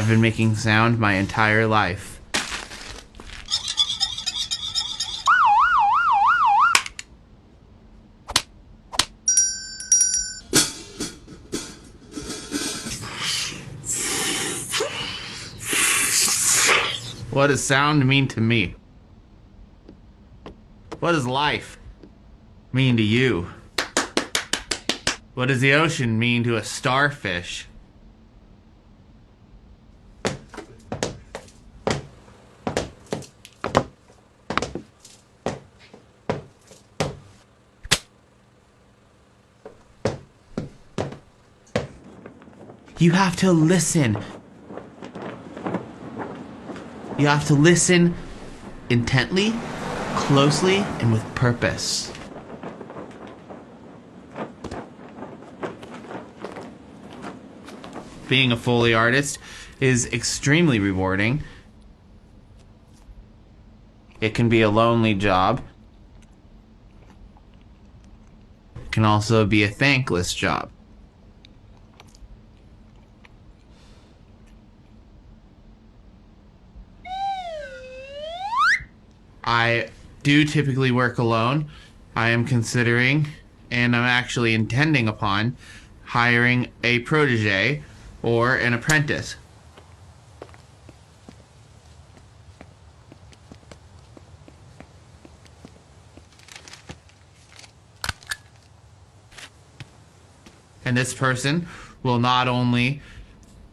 I've been making sound my entire life. What does sound mean to me? What does life mean to you? What does the ocean mean to a starfish? You have to listen. You have to listen intently, closely, and with purpose. Being a Foley artist is extremely rewarding. It can be a lonely job. It can also be a thankless job. I do typically work alone. I am considering, and I'm actually intending upon, hiring a protege or an apprentice. And this person will not only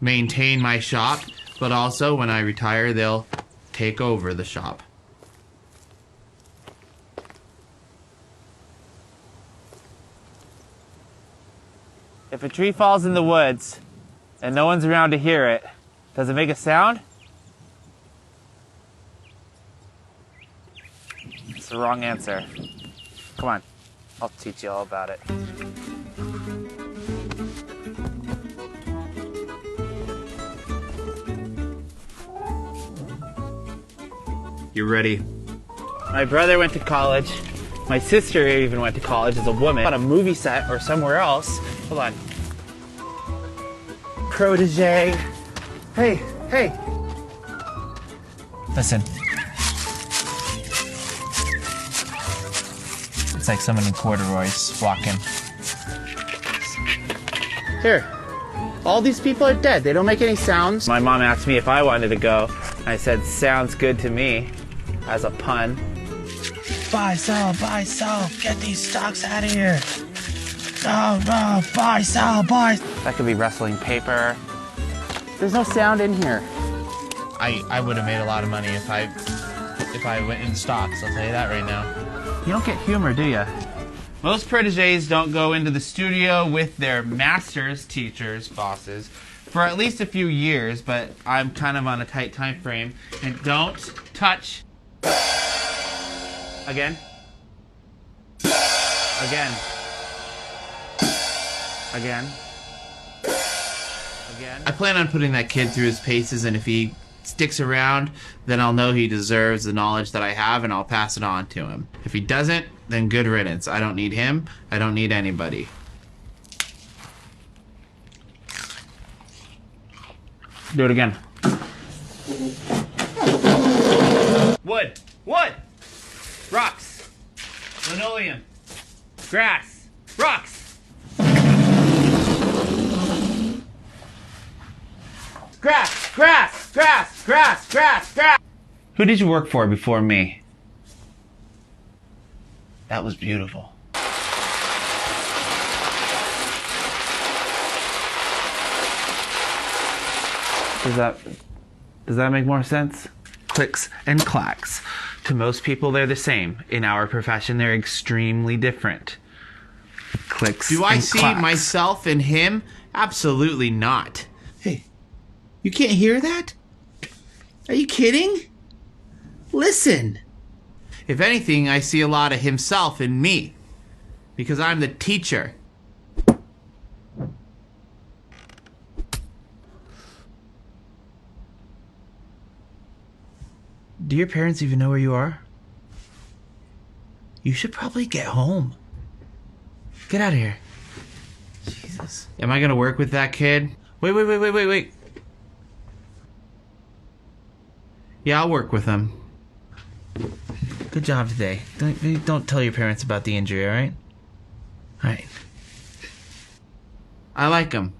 maintain my shop, but also when I retire, they'll take over the shop. If a tree falls in the woods and no one's around to hear it, does it make a sound? It's the wrong answer. Come on, I'll teach you all about it. You're ready. My brother went to college. My sister even went to college as a woman. On a movie set or somewhere else. Hold on. Protege. Hey. Listen. It's like someone in corduroys walking. Here. All these people are dead. They don't make any sounds. My mom asked me if I wanted to go. I said, sounds good to me, as a pun. Buy, sell, get these stocks out of here. No, buy, sell. That could be rustling paper. There's no sound in here. I would have made a lot of money if I went in stocks, I'll tell you that right now. You don't get humor, do you? Most proteges don't go into the studio with their masters, teachers, bosses, for at least a few years, but I'm kind of on a tight time frame. And don't touch. Again. I plan on putting that kid through his paces, and if he sticks around, then I'll know he deserves the knowledge that I have, and I'll pass it on to him. If he doesn't, then good riddance. I don't need him. I don't need anybody. Do it again. Wood. Rocks. Linoleum. Grass. Rocks. Grass. Who did you work for before me? That was beautiful. Does that make more sense? Clicks and clacks. To most people, they're the same. In our profession, they're extremely different. Clicks and clacks. Do I see myself in him? Absolutely not. Hey, you can't hear that? Are you kidding? Listen. If anything, I see a lot of himself in me. Because I'm the teacher. Do your parents even know where you are? You should probably get home. Get out of here. Jesus. Am I gonna work with that kid? Wait. Yeah, I'll work with him. Good job today. Don't tell your parents about the injury, alright? Alright. I like him.